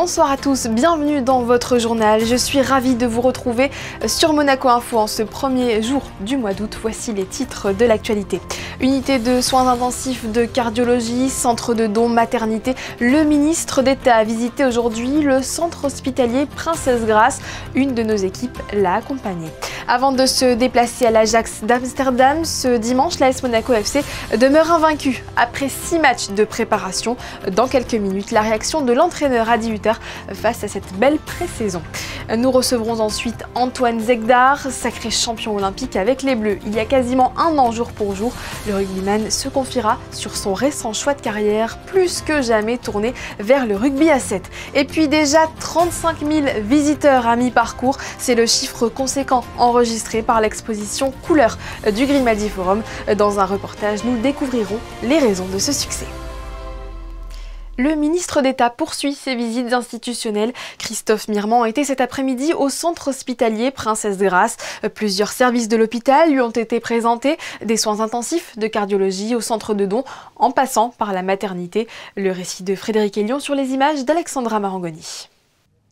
Bonsoir à tous, bienvenue dans votre journal. Je suis ravie de vous retrouver sur Monaco Info en ce premier jour du mois d'août. Voici les titres de l'actualité. Unité de soins intensifs de cardiologie, centre de dons, maternité. Le ministre d'État a visité aujourd'hui le centre hospitalier Princesse Grace. Une de nos équipes l'a accompagné. Avant de se déplacer à l'Ajax d'Amsterdam, ce dimanche, l'AS Monaco FC demeure invaincu après 6 matchs de préparation. Dans quelques minutes, la réaction de l'entraîneur Adi Hutter face à cette belle pré-saison. Nous recevrons ensuite Antoine Zegdar, sacré champion olympique avec les Bleus. Il y a quasiment un an jour pour jour, le rugbyman se confiera sur son récent choix de carrière, plus que jamais tourné vers le rugby à 7. Et puis déjà 35 000 visiteurs à mi-parcours, c'est le chiffre conséquent enregistré par l'exposition Couleurs du Grimaldi Forum. Dans un reportage, nous découvrirons les raisons de ce succès. Le ministre d'État poursuit ses visites institutionnelles. Christophe Mirmand était cet après-midi au centre hospitalier Princesse Grace. Plusieurs services de l'hôpital lui ont été présentés, des soins intensifs de cardiologie au centre de dons, en passant par la maternité. Le récit de Frédéric Elion sur les images d'Alexandra Marangoni.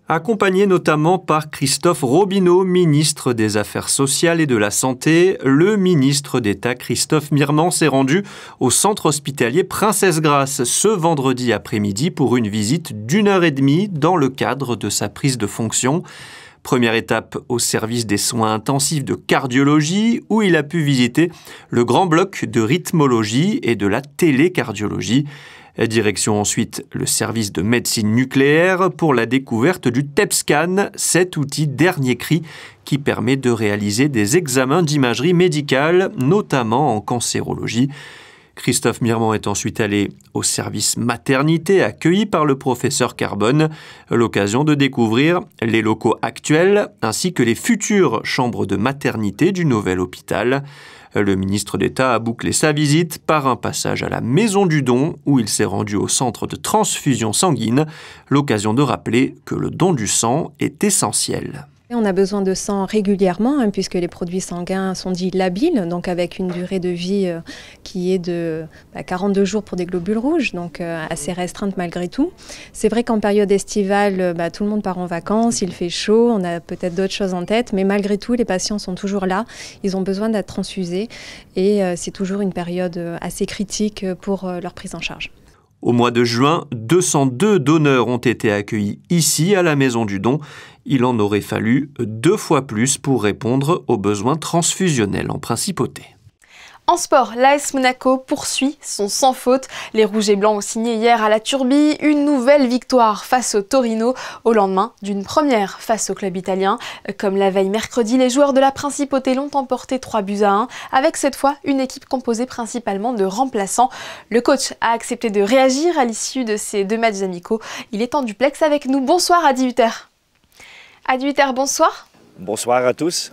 Accompagné notamment par Christophe Robineau, ministre des Affaires sociales et de la Santé, le ministre d'État Christophe Mirmand s'est rendu au centre hospitalier Princesse Grace ce vendredi après-midi pour une visite d'1h30 dans le cadre de sa prise de fonction. Première étape au service des soins intensifs de cardiologie où il a pu visiter le grand bloc de rythmologie et de la télécardiologie. Direction ensuite le service de médecine nucléaire pour la découverte du TEP-scan, cet outil dernier cri qui permet de réaliser des examens d'imagerie médicale, notamment en cancérologie. Christophe Mirmand est ensuite allé au service maternité accueilli par le professeur Carbone, l'occasion de découvrir les locaux actuels ainsi que les futures chambres de maternité du nouvel hôpital. Le ministre d'État a bouclé sa visite par un passage à la Maison du Don où il s'est rendu au centre de transfusion sanguine, l'occasion de rappeler que le don du sang est essentiel. On a besoin de sang régulièrement puisque les produits sanguins sont dits labiles, donc avec une durée de vie qui est de 42 jours pour des globules rouges, donc assez restreinte malgré tout. C'est vrai qu'en période estivale, tout le monde part en vacances, il fait chaud, on a peut-être d'autres choses en tête, mais malgré tout, les patients sont toujours là, ils ont besoin d'être transfusés et c'est toujours une période assez critique pour leur prise en charge. Au mois de juin, 202 donneurs ont été accueillis ici à la Maison du Don. Il en aurait fallu 2 fois plus pour répondre aux besoins transfusionnels en principauté. En sport, l'AS Monaco poursuit son sans faute. Les Rouges et Blancs ont signé hier à la Turbie une nouvelle victoire face au Torino au lendemain d'une première face au club italien. Comme la veille mercredi, les joueurs de la Principauté l'ont emporté 3-1 avec cette fois une équipe composée principalement de remplaçants. Le coach a accepté de réagir à l'issue de ces 2 matchs amicaux. Il est en duplex avec nous. Bonsoir Adi Hutter. Adi Hutter, bonsoir. Bonsoir à tous.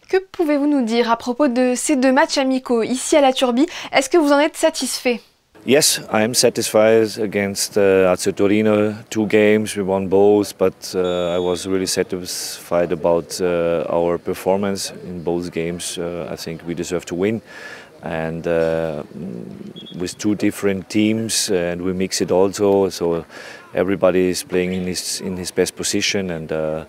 Que pouvez-vous nous dire à propos de ces 2 matchs amicaux ici à la Turbie? Est-ce que vous en êtes satisfait? Yes, I am satisfied against Lazio Torino. 2 games, we won both, but I was really satisfied about our performance in both games. I think we deserve to win. And with 2 different teams, and we mix it also, so everybody is playing in his best position. And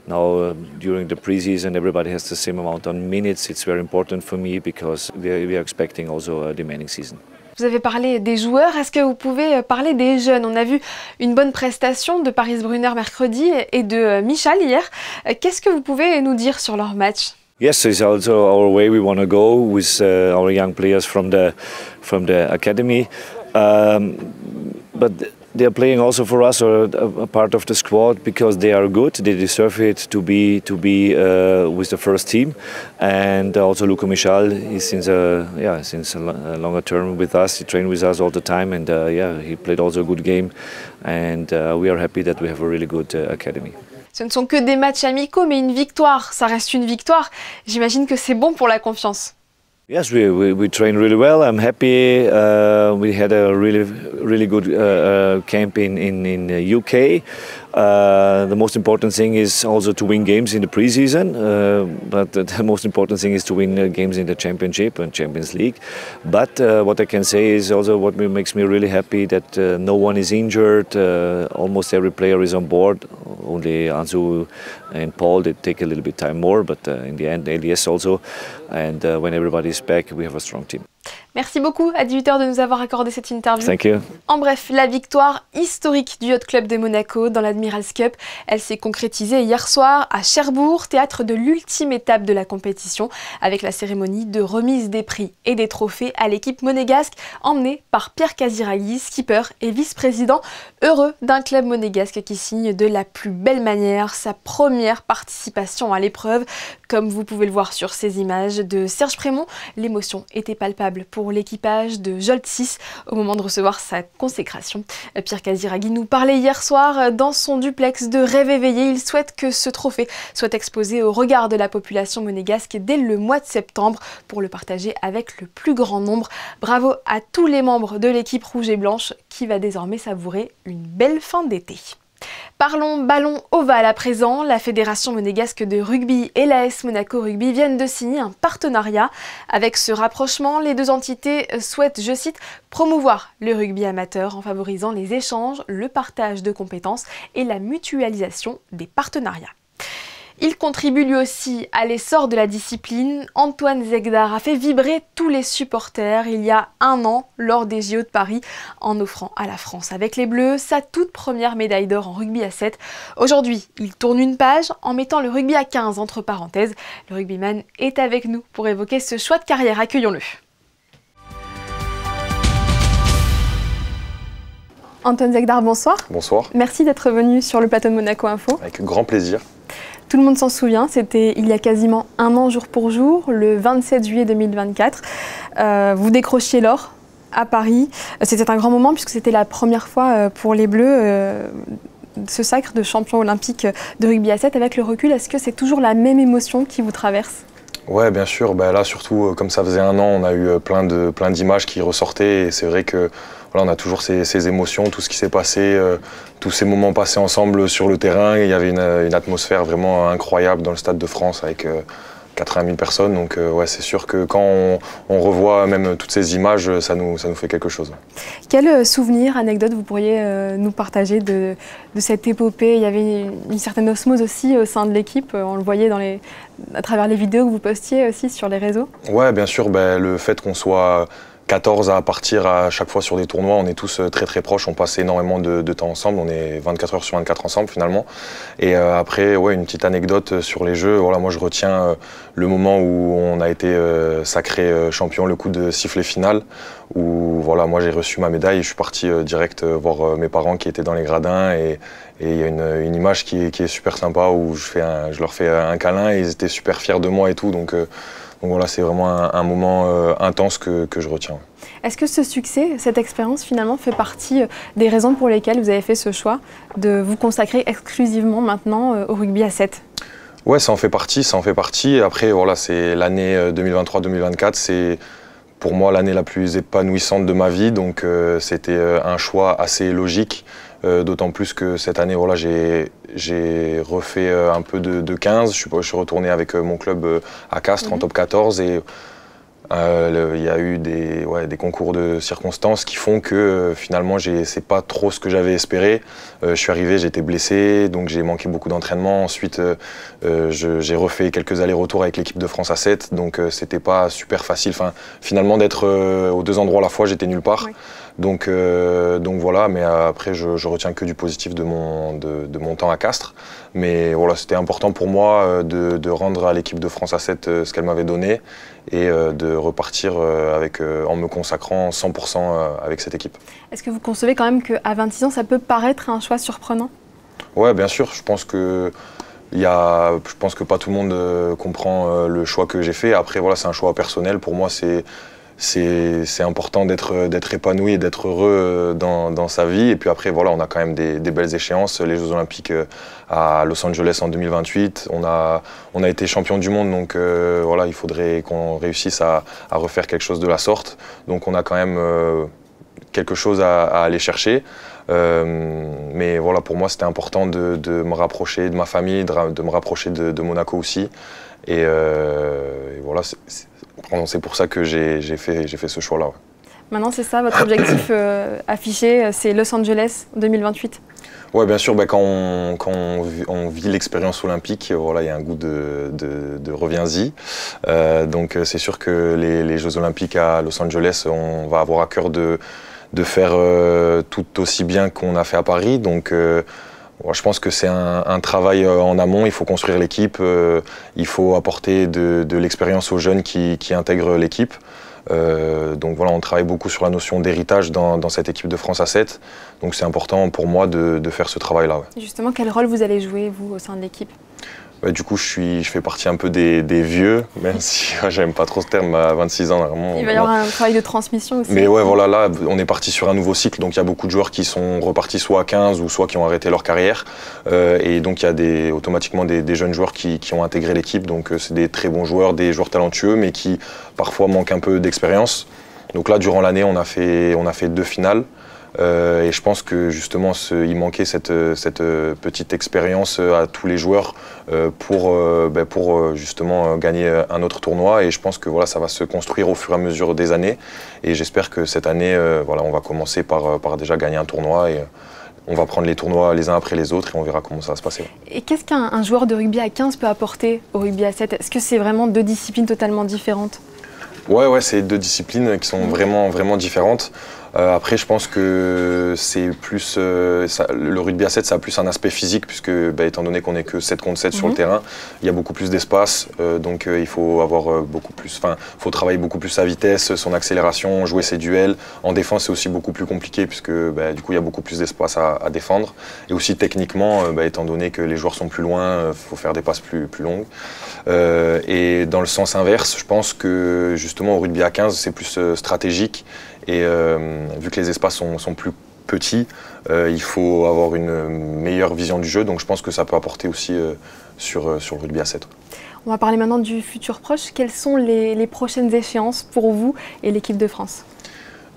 now during the pre-season, everybody has the same amount of minutes. It's very important for me because we are expecting also a demanding season. Vous avez parlé des joueurs, est-ce que vous pouvez parler des jeunes? On a vu une bonne prestation de Paris Brunner mercredi et de Michal hier. Qu'est-ce que vous pouvez nous dire sur leur match? Yes, it's also our way we want to go with our young players from the academy. But they are playing also for us or a part of the squad because they are good. They deserve it to be with the first team. And also Luca Michal is since a longer term with us. He trained with us all the time, and he played also a good game. And we are happy that we have a really good academy. Ce ne sont que des matchs amicaux, mais une victoire, ça reste une victoire. J'imagine que c'est bon pour la confiance. Yes, we train really well. I'm happy. We had a really good camp in UK. The most important thing is also to win games in the preseason, but the most important thing is to win games in the Championship and Champions League. But what I can say is also what makes me really happy that no one is injured. Almost every player is on board. Only Ansu and Paul, they take a little bit time more, but in the end, Elias also. And when everybody is back, we have a strong team. Merci beaucoup à 18h de nous avoir accordé cette interview. Thank you. En bref, la victoire historique du Yacht Club de Monaco dans l'Admirals Cup, elle s'est concrétisée hier soir à Cherbourg, théâtre de l'ultime étape de la compétition, avec la cérémonie de remise des prix et des trophées à l'équipe monégasque, emmenée par Pierre Casiraghi, skipper et vice-président, heureux d'un club monégasque qui signe de la plus belle manière sa première participation à l'épreuve. Comme vous pouvez le voir sur ces images de Serge Prémont, l'émotion était palpable pour l'équipage de Jolt 6 au moment de recevoir sa consécration. Pierre Casiraghi nous parlait hier soir dans son duplex de rêve éveillé. Il souhaite que ce trophée soit exposé au regard de la population monégasque dès le mois de septembre pour le partager avec le plus grand nombre. Bravo à tous les membres de l'équipe rouge et blanche qui va désormais savourer une belle fin d'été. Parlons ballon ovale à présent. La Fédération monégasque de rugby et l'AS Monaco Rugby viennent de signer un partenariat. Avec ce rapprochement, les deux entités souhaitent, je cite, promouvoir le rugby amateur en favorisant les échanges, le partage de compétences et la mutualisation des partenariats. Il contribue lui aussi à l'essor de la discipline. Antoine Zegdar a fait vibrer tous les supporters il y a un an lors des JO de Paris en offrant à la France avec les Bleus sa toute première médaille d'or en rugby à 7. Aujourd'hui, il tourne une page en mettant le rugby à 15 entre parenthèses. Le rugbyman est avec nous pour évoquer ce choix de carrière. Accueillons-le. Antoine Zegdar, bonsoir. Bonsoir. Merci d'être venu sur le plateau de Monaco Info. Avec grand plaisir. Tout le monde s'en souvient, c'était il y a quasiment un an jour pour jour, le 27 juillet 2024. Vous décrochiez l'or à Paris. C'était un grand moment puisque c'était la première fois pour les Bleus ce sacre de champion olympique de rugby à 7. Avec le recul, est-ce que c'est toujours la même émotion qui vous traverse ? Ouais, bien sûr. Là, surtout, comme ça faisait un an, on a eu plein d'images qui ressortaient. Et c'est vrai que voilà, on a toujours ces émotions, tout ce qui s'est passé, tous ces moments passés ensemble sur le terrain. Il y avait une atmosphère vraiment incroyable dans le Stade de France avec 80 000 personnes. Donc ouais, c'est sûr que quand on revoit même toutes ces images, ça nous fait quelque chose. Quel souvenir, anecdote vous pourriez nous partager de cette épopée ? Il y avait une certaine osmose aussi au sein de l'équipe. On le voyait à travers les vidéos que vous postiez aussi sur les réseaux. Ouais, bien sûr. Le fait qu'on soit 14 à partir à chaque fois sur des tournois, on est tous très proches, on passe énormément de temps ensemble, on est 24 heures sur 24 ensemble finalement. Et après, ouais, une petite anecdote sur les jeux, voilà, moi je retiens le moment où on a été sacré champion, le coup de sifflet final, où voilà, moi j'ai reçu ma médaille et je suis parti direct voir mes parents qui étaient dans les gradins et il y a une image qui est super sympa où je leur fais un câlin et ils étaient super fiers de moi et tout. Donc voilà, c'est vraiment un moment intense que je retiens. Est-ce que ce succès, cette expérience finalement fait partie des raisons pour lesquelles vous avez fait ce choix de vous consacrer exclusivement maintenant au rugby à 7 ? Ouais, ça en fait partie. Après, voilà, c'est l'année 2023-2024, c'est pour moi l'année la plus épanouissante de ma vie, donc c'était un choix assez logique. D'autant plus que cette année, voilà, j'ai refait un peu de 15. Je suis retourné avec mon club à Castres en top 14 et il y a eu des concours de circonstances qui font que finalement, c'est pas trop ce que j'avais espéré. Je suis arrivé, j'étais blessé, donc j'ai manqué beaucoup d'entraînement. Ensuite, j'ai refait quelques allers-retours avec l'équipe de France à 7, donc c'était pas super facile. Enfin, finalement, d'être aux deux endroits à la fois, j'étais nulle part. Oui. Donc voilà, mais après je retiens que du positif de mon temps à Castres. Mais voilà, c'était important pour moi de rendre à l'équipe de France à 7 ce qu'elle m'avait donné et de repartir en me consacrant 100% avec cette équipe. Est-ce que vous concevez quand même qu'à 26 ans, ça peut paraître un choix surprenant ? Ouais, bien sûr. Je pense que pas tout le monde comprend le choix que j'ai fait. Après, voilà, c'est un choix personnel. Pour moi, c'est c'est important d'être épanoui et d'être heureux dans sa vie. Et puis après, voilà, on a quand même des belles échéances. Les Jeux Olympiques à Los Angeles en 2028. On a été champion du monde, donc voilà, il faudrait qu'on réussisse à refaire quelque chose de la sorte. Donc on a quand même quelque chose à aller chercher. Mais voilà, pour moi, c'était important de me rapprocher de ma famille, de me rapprocher de Monaco aussi. Et voilà, c'est pour ça que j'ai fait ce choix-là. Ouais. Maintenant, c'est ça, votre objectif affiché, c'est Los Angeles 2028? Oui, bien sûr, quand on vit l'expérience olympique, voilà, il y a un goût de reviens-y. Donc c'est sûr que les Jeux Olympiques à Los Angeles, on va avoir à cœur de faire tout aussi bien qu'on a fait à Paris. Donc je pense que c'est un travail en amont. Il faut construire l'équipe, il faut apporter de l'expérience aux jeunes qui intègrent l'équipe. Donc voilà, on travaille beaucoup sur la notion d'héritage dans cette équipe de France A7. Donc c'est important pour moi de faire ce travail-là. Ouais. Justement, quel rôle vous allez jouer, vous, au sein de l'équipe? Du coup, je fais partie un peu des vieux, même si j'aime pas trop ce terme, à 26 ans. Vraiment, il va y avoir un travail de transmission aussi. Mais ouais, voilà, là, on est parti sur un nouveau cycle, donc il y a beaucoup de joueurs qui sont repartis soit à 15 ou soit qui ont arrêté leur carrière. Et donc il y a automatiquement des jeunes joueurs qui ont intégré l'équipe, donc c'est des très bons joueurs, des joueurs talentueux, mais qui parfois manquent un peu d'expérience. Donc là, durant l'année, on a fait 2 finales. Et je pense que justement il manquait cette petite expérience à tous les joueurs pour justement gagner un autre tournoi, et je pense que voilà, ça va se construire au fur et à mesure des années, et j'espère que cette année voilà, on va commencer par déjà gagner un tournoi, et on va prendre les tournois les uns après les autres et on verra comment ça va se passer. Et qu'est-ce qu'un joueur de rugby à 15 peut apporter au rugby à 7? Est-ce que c'est vraiment 2 disciplines totalement différentes? Ouais, c'est 2 disciplines qui sont vraiment différentes. Après, je pense que c'est plus le rugby à 7, ça a plus un aspect physique, puisque étant donné qu'on n'est que 7 contre 7 sur le terrain, il y a beaucoup plus d'espace, donc il faut avoir faut travailler beaucoup plus sa vitesse, son accélération, jouer ses duels. En défense, c'est aussi beaucoup plus compliqué, puisque du coup, il y a beaucoup plus d'espace à défendre. Et aussi techniquement, étant donné que les joueurs sont plus loin, il faut faire des passes plus longues. Et dans le sens inverse, je pense que justement au rugby à 15, c'est plus stratégique. Et vu que les espaces sont plus petits, il faut avoir une meilleure vision du jeu. Donc je pense que ça peut apporter aussi sur le rugby à 7. On va parler maintenant du futur proche. Quelles sont les prochaines échéances pour vous et l'équipe de France?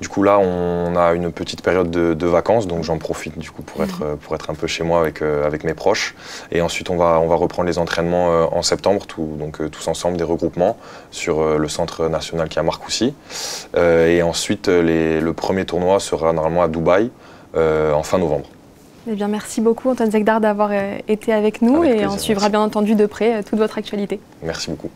Du coup là, on a une petite période de vacances, donc j'en profite du coup pour être un peu chez moi avec mes proches. Et ensuite, on va reprendre les entraînements en septembre, tous ensemble, des regroupements sur le centre national qui est à Marcoussis. Et ensuite, le premier tournoi sera normalement à Dubaï en fin novembre. Eh bien, merci beaucoup Antoine Zegdar d'avoir été avec nous, avec et plaisir, on suivra bien entendu de près toute votre actualité. Merci beaucoup.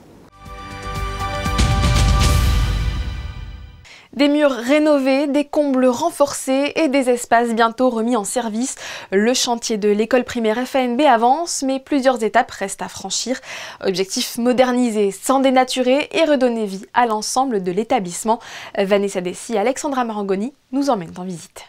Des murs rénovés, des combles renforcés et des espaces bientôt remis en service. Le chantier de l'école primaire FANB avance, mais plusieurs étapes restent à franchir. Objectif: moderniser sans dénaturer et redonner vie à l'ensemble de l'établissement. Vanessa Dessy et Alexandra Marangoni nous emmènent en visite.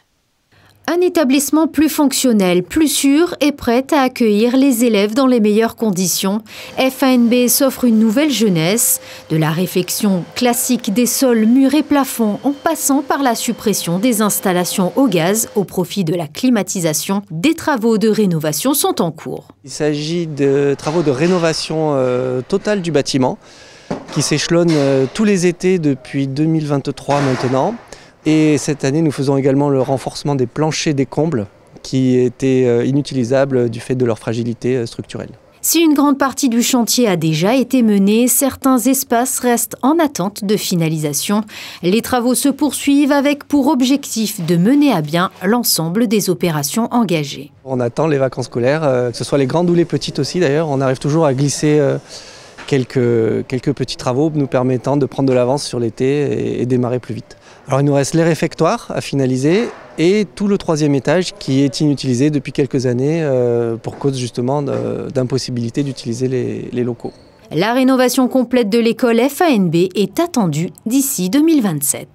Un établissement plus fonctionnel, plus sûr et prêt à accueillir les élèves dans les meilleures conditions. FANB s'offre une nouvelle jeunesse, de la réfection classique des sols, murs et plafonds, en passant par la suppression des installations au gaz au profit de la climatisation. Des travaux de rénovation sont en cours. Il s'agit de travaux de rénovation totale du bâtiment qui s'échelonnent tous les étés depuis 2023 maintenant. Et cette année, nous faisons également le renforcement des planchers des combles qui étaient inutilisables du fait de leur fragilité structurelle. Si une grande partie du chantier a déjà été menée, certains espaces restent en attente de finalisation. Les travaux se poursuivent avec pour objectif de mener à bien l'ensemble des opérations engagées. On attend les vacances scolaires, que ce soit les grandes ou les petites aussi d'ailleurs. On arrive toujours à glisser quelques petits travaux nous permettant de prendre de l'avance sur l'été et démarrer plus vite. Alors il nous reste les réfectoires à finaliser et tout le 3e étage qui est inutilisé depuis quelques années pour cause justement d'impossibilité d'utiliser les locaux. La rénovation complète de l'école FANB est attendue d'ici 2027.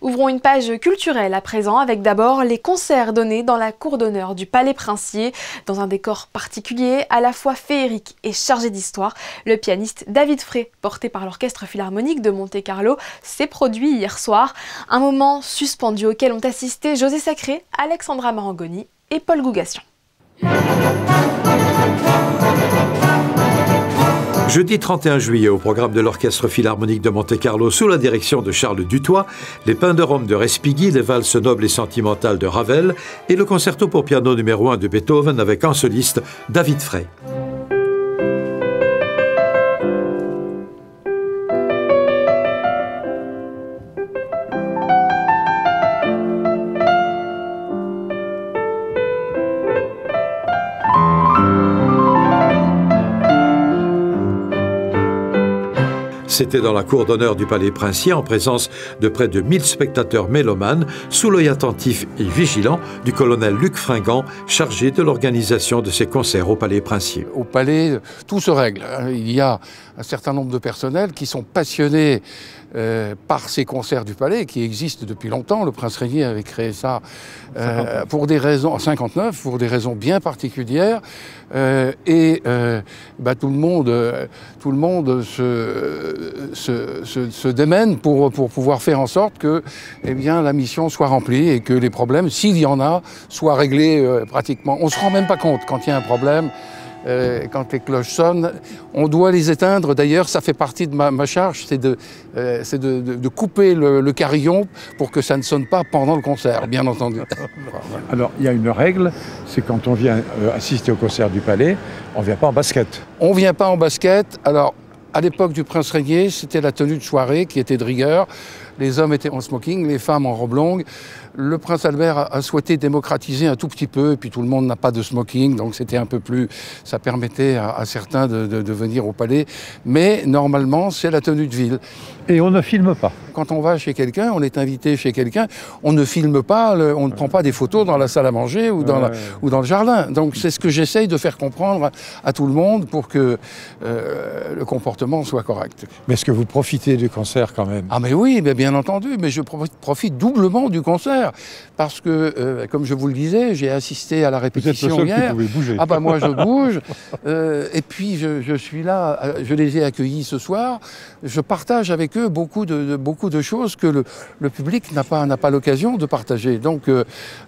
Ouvrons une page culturelle à présent avec d'abord les concerts donnés dans la cour d'honneur du Palais Princier. Dans un décor particulier, à la fois féerique et chargé d'histoire, le pianiste David Frey, porté par l'Orchestre Philharmonique de Monte-Carlo, s'est produit hier soir. Un moment suspendu auquel ont assisté José Sacré, Alexandra Marangoni et Paul Gougassian. Jeudi 31 juillet, au programme de l'Orchestre Philharmonique de Monte-Carlo, sous la direction de Charles Dutoit, les Pins de Rome de Respighi, les valses nobles et sentimentales de Ravel et le concerto pour piano numéro 1 de Beethoven avec en soliste David Frey. C'était dans la cour d'honneur du Palais Princier en présence de près de 1000 spectateurs mélomanes sous l'œil attentif et vigilant du colonel Luc Fringant, chargé de l'organisation de ces concerts au Palais Princier. Au Palais, tout se règle. Il y a un certain nombre de personnels qui sont passionnés par ces concerts du Palais qui existent depuis longtemps. Le Prince Régnier avait créé ça pour des raisons, en 59, pour des raisons bien particulières. Tout le monde se démène pour pouvoir faire en sorte que la mission soit remplie et que les problèmes, s'il y en a, soient réglés pratiquement. On ne se rend même pas compte quand il y a un problème. Quand les cloches sonnent, on doit les éteindre. D'ailleurs, ça fait partie de ma charge, c'est de couper le carillon pour que ça ne sonne pas pendant le concert, bien entendu. Alors, il y a une règle, c'est quand on vient assister au concert du Palais, on ne vient pas en basket. On ne vient pas en basket. Alors, à l'époque du Prince Régnier, c'était la tenue de soirée qui était de rigueur. Les hommes étaient en smoking, les femmes en robe longue. Le prince Albert a souhaité démocratiser un tout petit peu, et puis tout le monde n'a pas de smoking, donc c'était un peu plus... Ça permettait à certains de venir au palais. Mais normalement, c'est la tenue de ville. Et on ne filme pas. Quand on va chez quelqu'un, on est invité chez quelqu'un, on ne filme pas, on ne prend pas des photos dans la salle à manger ou dans le jardin. Donc c'est ce que j'essaye de faire comprendre à tout le monde pour que le comportement soit correct. Mais est-ce que vous profitez du concert quand même? Ah mais oui, bien entendu, mais je profite doublement du concert. Parce que, comme je vous le disais, j'ai assisté à la répétition hier. Vous pouvez bouger. Ah moi je bouge. Et puis je suis là, je les ai accueillis ce soir. Je partage avec eux beaucoup de choses que le public n'a pas l'occasion de partager. Donc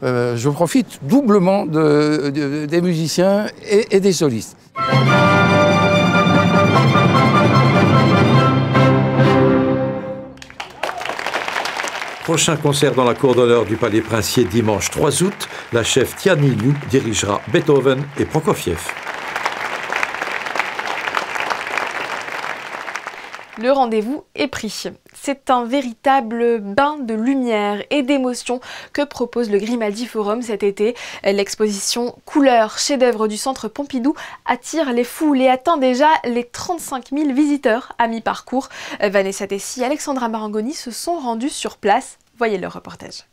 je profite doublement des musiciens et des solistes. Prochain concert dans la cour d'honneur du Palais Princier dimanche 3 août. La chef Tiani Liu dirigera Beethoven et Prokofiev. Le rendez-vous est pris. C'est un véritable bain de lumière et d'émotion que propose le Grimaldi Forum cet été. L'exposition Couleurs, chef-d'œuvre du Centre Pompidou, attire les foules et atteint déjà les 35 000 visiteurs à mi-parcours. Vanessa Tessi et Alexandra Marangoni se sont rendus sur place. Voyez le reportage.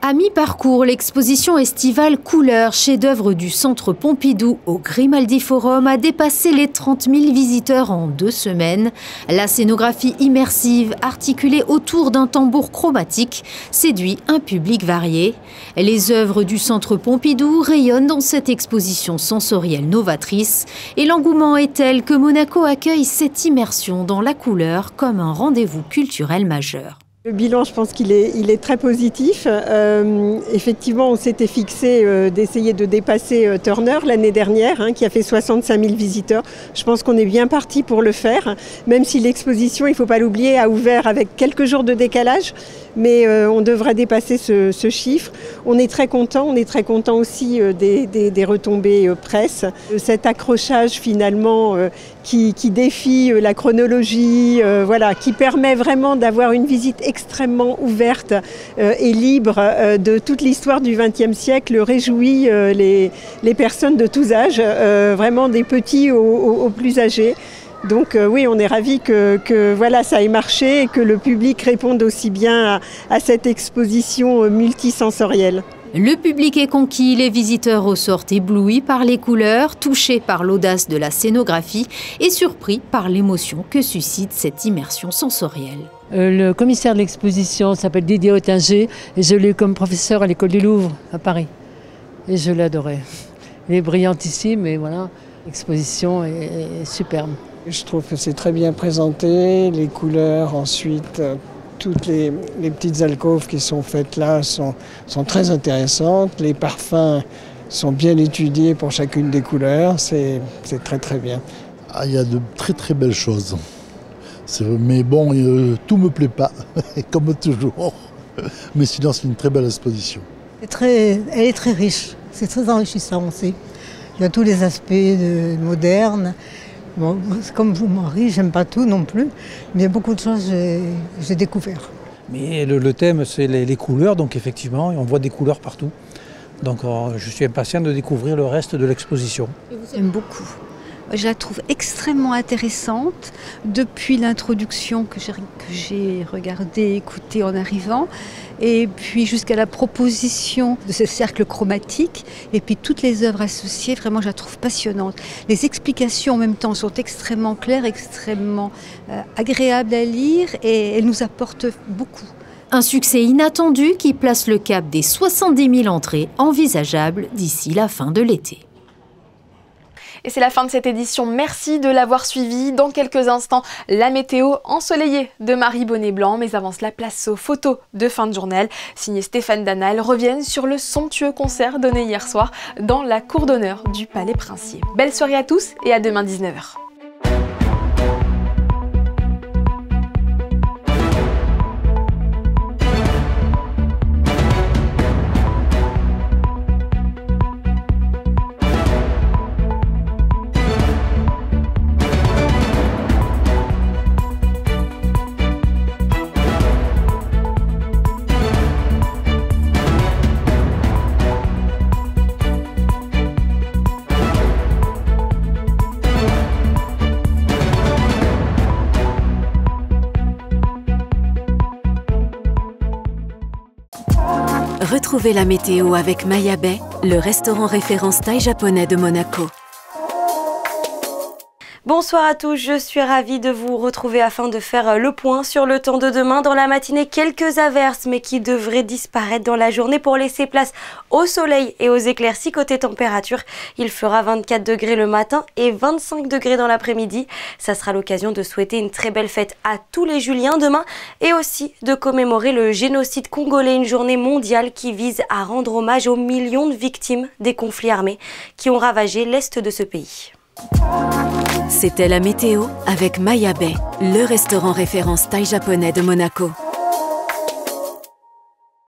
À mi-parcours, l'exposition estivale Couleurs, chef-d'œuvre du Centre Pompidou au Grimaldi Forum, a dépassé les 30 000 visiteurs en 2 semaines. La scénographie immersive, articulée autour d'un tambour chromatique, séduit un public varié. Les œuvres du Centre Pompidou rayonnent dans cette exposition sensorielle novatrice. Et l'engouement est tel que Monaco accueille cette immersion dans la couleur comme un rendez-vous culturel majeur. Le bilan, je pense qu'il est très positif. Effectivement, on s'était fixé d'essayer de dépasser Turner l'année dernière, qui a fait 65 000 visiteurs. Je pense qu'on est bien parti pour le faire, même si l'exposition, il ne faut pas l'oublier, a ouvert avec quelques jours de décalage. Mais on devrait dépasser ce chiffre. On est très content aussi des retombées presse. Cet accrochage finalement qui défie la chronologie, qui permet vraiment d'avoir une visite extrêmement ouverte et libre de toute l'histoire du XXe siècle, réjouit les personnes de tous âges, vraiment des petits aux plus âgés. Donc oui, on est ravis que ça ait marché et que le public réponde aussi bien à cette exposition multisensorielle. Le public est conquis, les visiteurs ressortent éblouis par les couleurs, touchés par l'audace de la scénographie et surpris par l'émotion que suscite cette immersion sensorielle. Le commissaire de l'exposition s'appelle Didier Ottinger et je l'ai eu comme professeur à l'école du Louvre à Paris. Et je l'adorais. Il est brillantissime et voilà, l'exposition est superbe. Je trouve que c'est très bien présenté, les couleurs ensuite, toutes les petites alcôves qui sont faites là sont très intéressantes, les parfums sont bien étudiés pour chacune des couleurs, c'est très très bien. Ah, il y a de très très belles choses. Mais bon, tout ne me plaît pas, comme toujours. Mais sinon, c'est une très belle exposition. Elle est très riche, c'est très enrichissant aussi. Il y a tous les aspects modernes. Bon, comme vous, Marie, j'aime pas tout non plus, mais il y a beaucoup de choses que j'ai découvert. Mais le thème, c'est les couleurs, donc effectivement, on voit des couleurs partout. Donc je suis impatient de découvrir le reste de l'exposition. J'aime beaucoup. Je la trouve extrêmement intéressante depuis l'introduction que j'ai regardée, écoutée en arrivant, et puis jusqu'à la proposition de ce cercle chromatique, et puis toutes les œuvres associées, vraiment je la trouve passionnante. Les explications en même temps sont extrêmement claires, extrêmement agréables à lire, et elles nous apportent beaucoup. Un succès inattendu qui place le cap des 70 000 entrées envisageables d'ici la fin de l'été. Et c'est la fin de cette édition. Merci de l'avoir suivi. Dans quelques instants, la météo ensoleillée de Marie Bonnet-Blanc. Mais avant cela, place aux photos de fin de journal. Signé Stéphane Dana, elles reviennent sur le somptueux concert donné hier soir dans la cour d'honneur du Palais Princier. Belle soirée à tous et à demain 19h. Retrouvez la météo avec Maya Bay, le restaurant référence thaï japonais de Monaco. Bonsoir à tous, je suis ravie de vous retrouver afin de faire le point sur le temps de demain. Dans la matinée, quelques averses, mais qui devraient disparaître dans la journée pour laisser place au soleil et aux éclaircies. Côté température, il fera 24 degrés le matin et 25 degrés dans l'après-midi. Ça sera l'occasion de souhaiter une très belle fête à tous les Juliens demain et aussi de commémorer le génocide congolais, une journée mondiale qui vise à rendre hommage aux millions de victimes des conflits armés qui ont ravagé l'est de ce pays. C'était la météo avec Maya Bay, le restaurant référence thaï japonais de Monaco.